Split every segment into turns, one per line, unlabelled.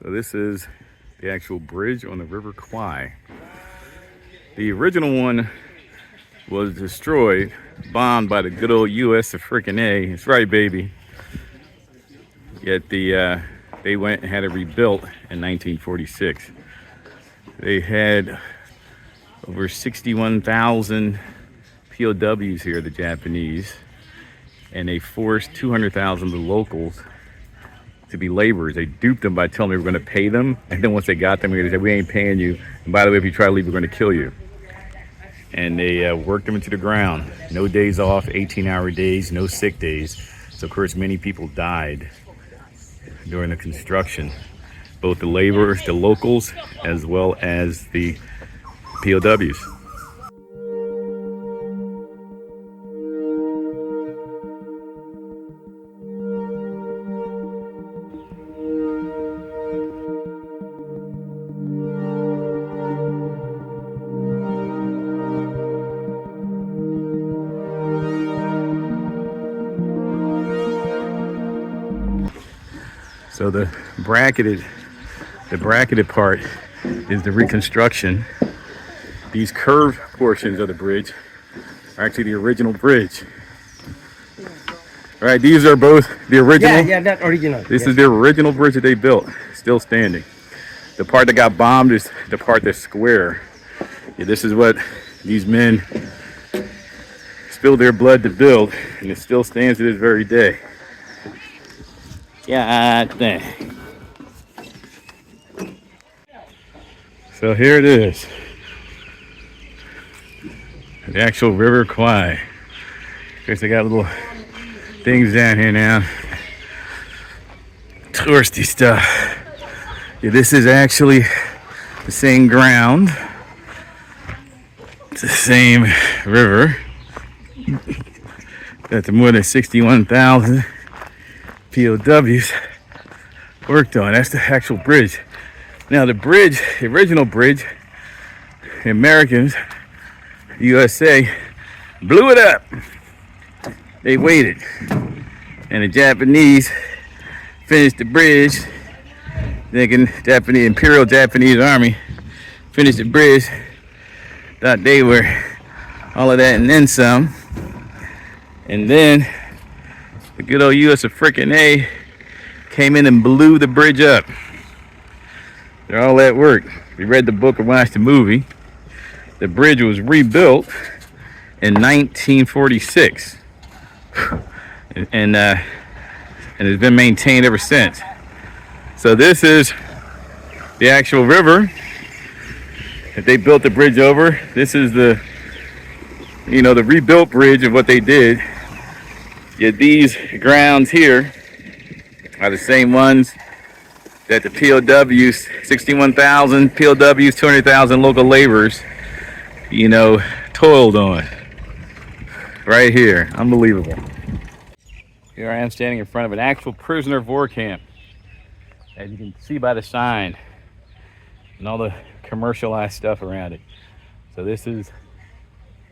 So this is the actual bridge on the River Kwai. The original one was destroyed, bombed by the good old U.S. of frickin' A. That's right, baby. Yet they went and had it rebuilt in 1946. They had over 61,000 POWs here, the Japanese, and they forced 200,000 of the locals to be laborers. They duped them by telling them they were going to pay them, and then once they got them, they said, "We ain't paying you. And by the way, if you try to leave, we're going to kill you." And they worked them into the ground. No days off, 18-hour days, no sick days. So of course, many people died during the construction, both the laborers, the locals, as well as the POWs. So the bracketed part is the reconstruction. These curved portions of the bridge are actually the original bridge. All right, these are both the original.
Yeah, that original.
This is the original bridge that they built, still standing. The part that got bombed is the part that's square. Yeah, this is what these men spilled their blood to build, and it still stands to this very day. Yeah, dang. So here it is, the actual River Kwai. Of course, they got little things down here now, touristy stuff. Yeah, this is actually the same ground, it's the same river that the more than 61,000 POWs worked on. That's the actual bridge. Now the bridge, the original bridge, the Americans, USA, blew it up. They waited, and the Japanese finished the bridge. Thinking Japanese, Imperial Japanese Army finished the bridge. Thought they were all of that and then some. And then the good old U.S. of frickin' A came in and blew the bridge up. They're all that work. If you read the book or watched the movie, the bridge was rebuilt in 1946, and it's been maintained ever since. So this is the actual river that they built the bridge over. This is the rebuilt bridge of what they did. Yet these grounds here are the same ones that the POWs, 61,000 POWs, 200,000 local laborers, toiled on. Right here. Unbelievable. Here I am standing in front of an actual prisoner of war camp. As you can see by the sign and all the commercialized stuff around it. So this is,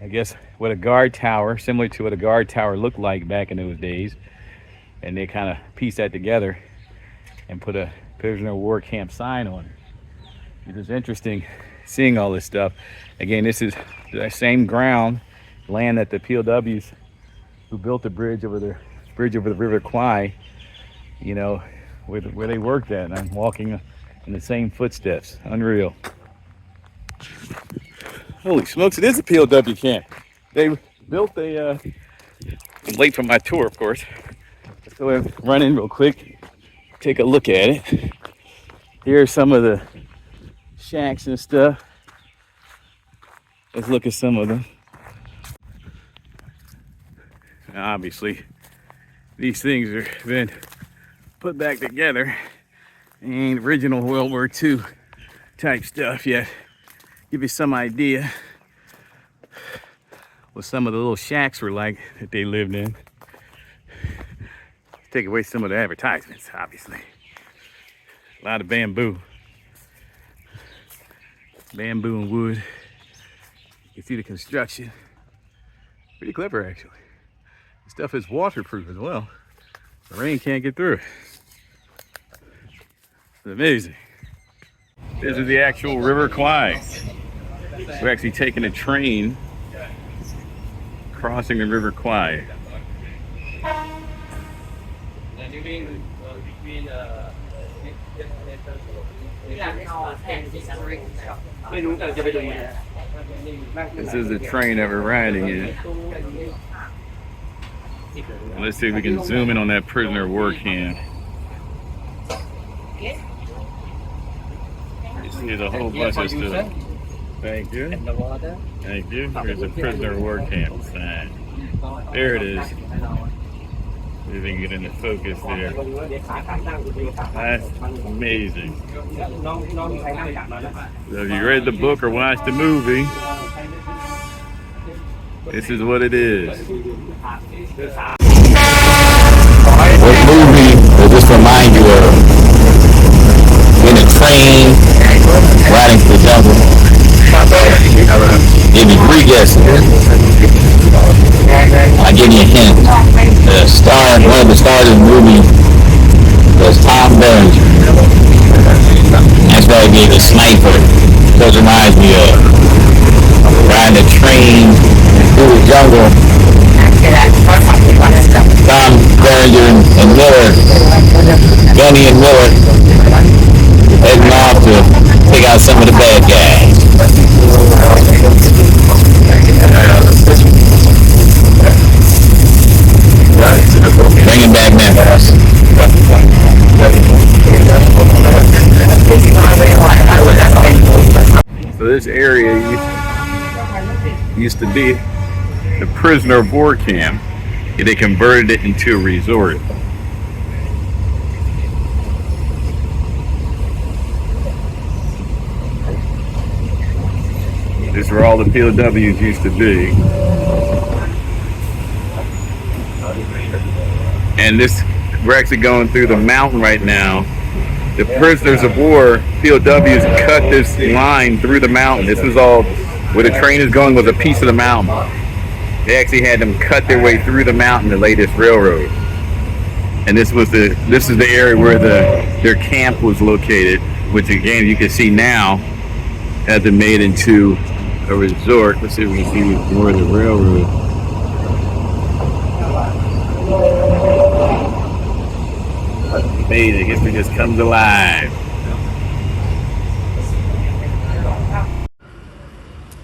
I guess, what a guard tower, similar to what a guard tower looked like back in those days. And they kind of pieced that together and put a prisoner of war camp sign on it. It is interesting seeing all this stuff. Again, this is the same ground, land that the POWs who built the bridge over the River Kwai, where they worked at. And I'm walking in the same footsteps. Unreal. Holy smokes, it is a POW camp. They built I'm late for my tour, of course. Let's go ahead and run in real quick, take a look at it. Here's some of the shacks and stuff. Let's look at some of them. Now, obviously, these things have been put back together. Ain't original World War II type stuff yet. Give you some idea what some of the little shacks were like that they lived in. Take away some of the advertisements, obviously. A lot of bamboo. Bamboo and wood. You can see the construction. Pretty clever, actually. This stuff is waterproof as well. The rain can't get through it. It's amazing. This is the actual River Kwai. We're actually taking a train crossing the River Kwai. This is the train that we're riding in. Let's see if we can zoom in on that prisoner of war camp. You see the whole bunch of stuff. Thank you. Thank you. Here's a prisoner of war camp sign. There it is. See if we can get into focus there. That's amazing. So if you read the book or watched the movie, this is what it is.
What movie will this remind you of? In a train, riding through the jungle. Give me 3 guesses. I'll give you a hint. One of the stars of the movie was Tom Burns. That's why I gave a sniper. Because it reminds me of riding a train through the jungle. Tom Burns and Miller, Gunny and Miller, heading off to take out some of the bad guys. Bring him back now.
So this area used to be the prisoner of war camp. They converted it into a resort. This is where all the POWs used to be. And we're actually going through the mountain right now. The prisoners of war, POWs, cut this line through the mountain. This was all, where the train is going was a piece of the mountain. They actually had them cut their way through the mountain to lay this railroad. And this is the area where their camp was located, which again you can see now has been made into a resort. Let's see if we can see more of the railroad. Amazing, history just comes alive.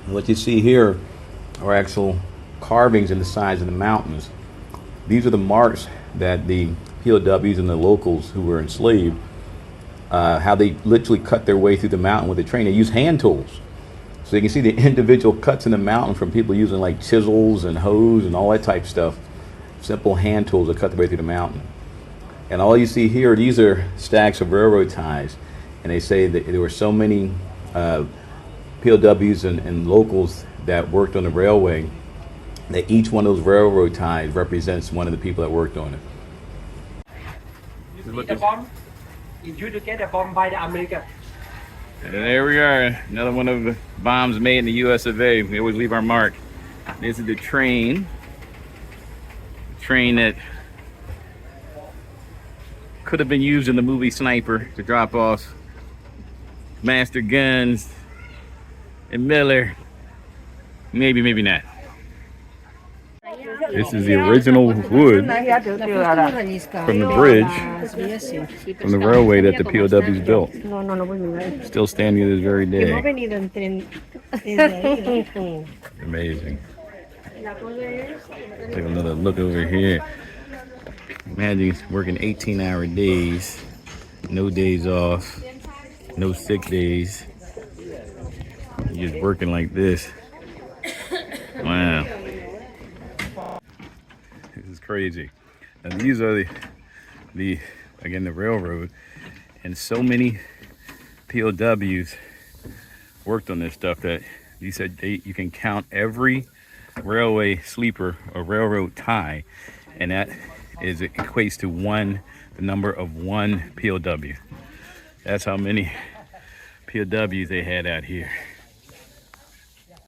What you see here are actual carvings in the sides of the mountains. These are the marks that the POWs and the locals who were enslaved, how they literally cut their way through the mountain with a train. They use hand tools. So you can see the individual cuts in the mountain from people using like chisels and hoes and all that type of stuff. Simple hand tools that cut their way through the mountain. And all you see here, these are stacks of railroad ties. And they say that there were so many POWs and locals that worked on the railway that each one of those railroad ties represents one of the people that worked on it.
The bomb. If you to get a bomb by the American.
And there we are, another one of the bombs made in the US of A. We always leave our mark. This is the train. The train that could have been used in the movie Sniper to drop off Master Guns and Miller. Maybe, maybe not. This is the original wood from the bridge, from the railway that the POWs built. Still standing to this very day. Amazing. Take another look over here. Imagine working 18-hour days, no days off, no sick days. You're just working like this. Wow. This is crazy. And these are the railroad, and so many POWs worked on this stuff that you said you can count every railway sleeper or railroad tie, and that equates to the number of one POW. That's how many POWs they had out here.